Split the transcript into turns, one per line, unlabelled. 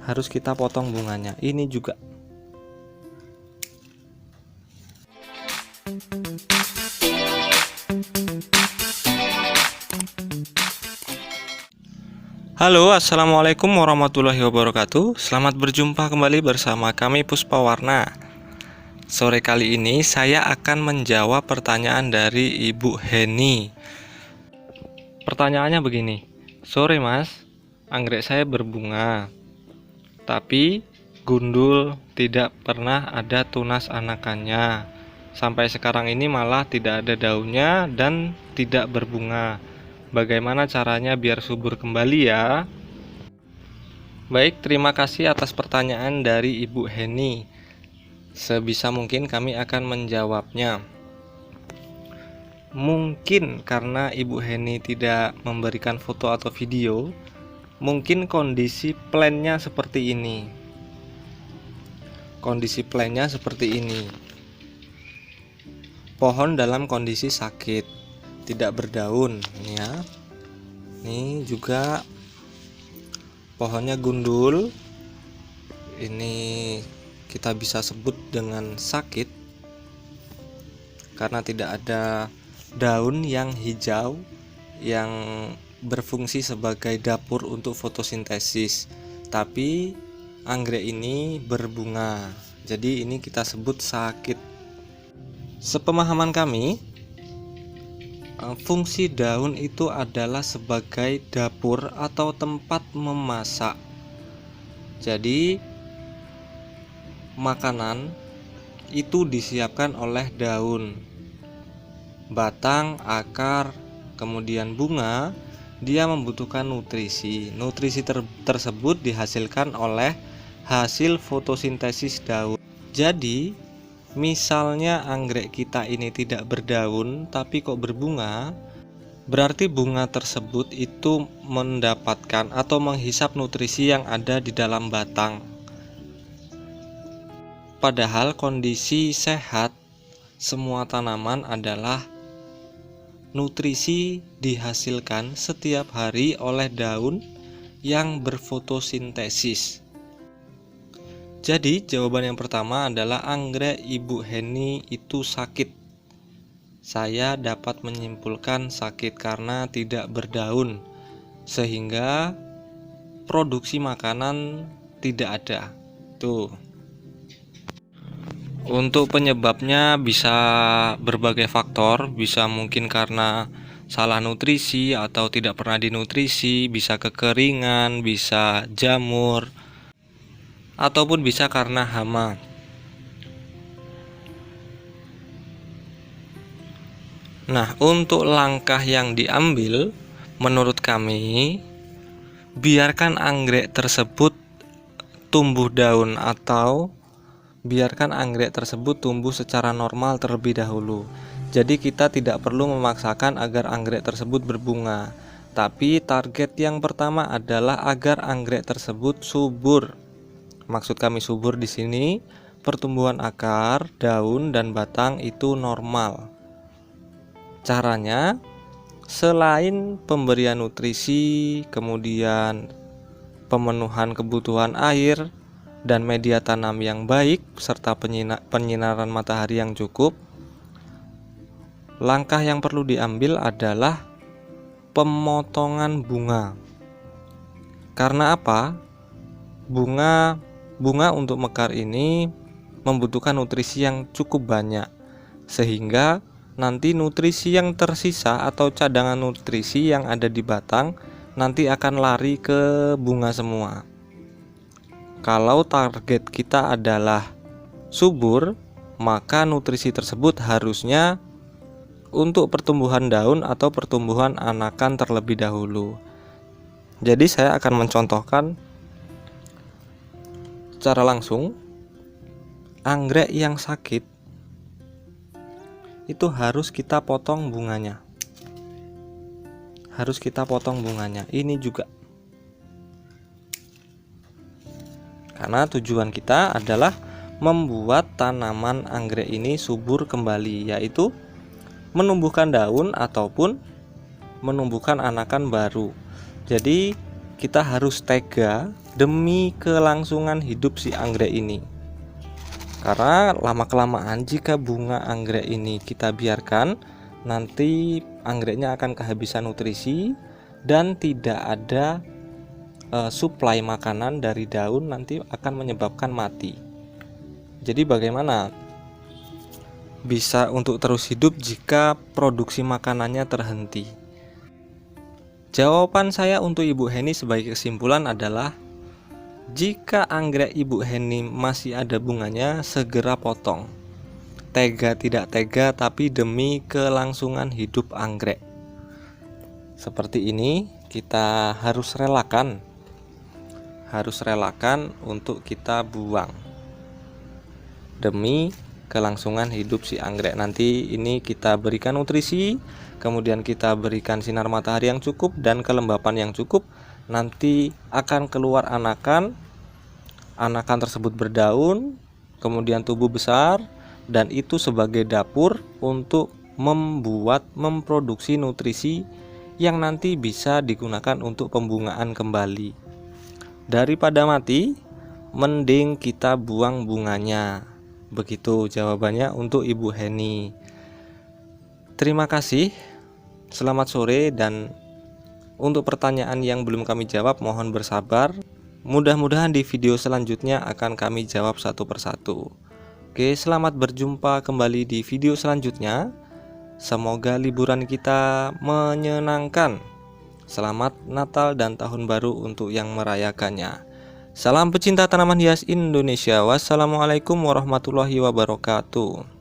harus kita potong bunganya. Ini juga. Halo, assalamualaikum warahmatullahi wabarakatuh. Selamat berjumpa kembali bersama kami Puspa Warna. Sore kali ini saya akan menjawab pertanyaan dari Ibu Heni. Pertanyaannya begini, sore mas, anggrek saya berbunga, tapi gundul, tidak pernah ada tunas anakannya. Sampai sekarang ini malah tidak ada daunnya dan tidak berbunga. Bagaimana caranya biar subur kembali ya? Baik, terima kasih atas pertanyaan dari Ibu Heni. Sebisa mungkin kami akan menjawabnya. Mungkin karena Ibu Heni tidak memberikan foto atau video, mungkin kondisi plannya seperti ini. Kondisi plannya seperti ini. Pohon dalam kondisi sakit, tidak berdaun, ya. Ini juga pohonnya gundul. Ini kita bisa sebut dengan sakit karena tidak ada daun yang hijau yang berfungsi sebagai dapur untuk fotosintesis, tapi anggrek ini berbunga, jadi ini kita sebut sakit. Sepemahaman kami, fungsi daun itu adalah sebagai dapur atau tempat memasak. Jadi makanan itu disiapkan oleh daun, batang, akar, kemudian bunga. Dia membutuhkan nutrisi. Nutrisi tersebut dihasilkan oleh hasil fotosintesis daun. Jadi misalnya anggrek kita ini tidak berdaun tapi kok berbunga, berarti bunga tersebut itu mendapatkan atau menghisap nutrisi yang ada di dalam batang. Padahal kondisi sehat semua tanaman adalah nutrisi dihasilkan setiap hari oleh daun yang berfotosintesis. Jadi jawaban yang pertama adalah anggrek Ibu Heni itu sakit. Saya dapat menyimpulkan sakit karena tidak berdaun, sehingga produksi makanan tidak ada. Tuh. Untuk penyebabnya bisa berbagai faktor, bisa mungkin karena salah nutrisi atau tidak pernah dinutrisi, bisa kekeringan, bisa jamur, ataupun bisa karena hama. Nah, untuk langkah yang diambil menurut kami, biarkan anggrek tersebut tumbuh daun atau biarkan anggrek tersebut tumbuh secara normal terlebih dahulu. Jadi kita tidak perlu memaksakan agar anggrek tersebut berbunga, tapi target yang pertama adalah agar anggrek tersebut subur. Maksud kami subur di sini, pertumbuhan akar, daun, dan batang itu normal. Caranya, selain pemberian nutrisi, kemudian pemenuhan kebutuhan air dan media tanam yang baik, serta penyinaran matahari yang cukup, langkah yang perlu diambil adalah pemotongan bunga. Karena apa? Bunga untuk mekar ini membutuhkan nutrisi yang cukup banyak, sehingga nanti nutrisi yang tersisa atau cadangan nutrisi yang ada di batang nanti akan lari ke bunga semua. Kalau target kita adalah subur, maka nutrisi tersebut harusnya untuk pertumbuhan daun atau pertumbuhan anakan terlebih dahulu. Jadi saya akan mencontohkan secara langsung. Anggrek yang sakit itu harus kita potong bunganya. Harus kita potong bunganya. Ini juga. Karena tujuan kita adalah membuat tanaman anggrek ini subur kembali, yaitu menumbuhkan daun ataupun menumbuhkan anakan baru. Jadi kita harus tega demi kelangsungan hidup si anggrek ini. Karena lama-kelamaan jika bunga anggrek ini kita biarkan, nanti anggreknya akan kehabisan nutrisi dan tidak ada suplai makanan dari daun, nanti akan menyebabkan mati. Jadi bagaimana bisa untuk terus hidup jika produksi makanannya terhenti? Jawaban saya untuk Ibu Heni sebagai kesimpulan adalah, jika anggrek Ibu Heni masih ada bunganya, segera potong. Tega tidak tega, tapi demi kelangsungan hidup anggrek. Seperti ini kita harus relakan untuk kita buang demi kelangsungan hidup si anggrek. Nanti ini kita berikan nutrisi, kemudian kita berikan sinar matahari yang cukup dan kelembapan yang cukup. Nanti akan keluar anakan tersebut berdaun, kemudian tumbuh besar, dan itu sebagai dapur untuk memproduksi nutrisi yang nanti bisa digunakan untuk pembungaan kembali. Daripada mati, mending kita buang bunganya. Begitu jawabannya untuk Ibu Heni. Terima kasih, selamat sore, dan untuk pertanyaan yang belum kami jawab mohon bersabar. Mudah-mudahan di video selanjutnya akan kami jawab satu persatu. Oke, selamat berjumpa kembali di video selanjutnya. Semoga liburan kita menyenangkan. Selamat Natal dan Tahun Baru untuk yang merayakannya. Salam pecinta tanaman hias Indonesia. Wassalamualaikum warahmatullahi wabarakatuh.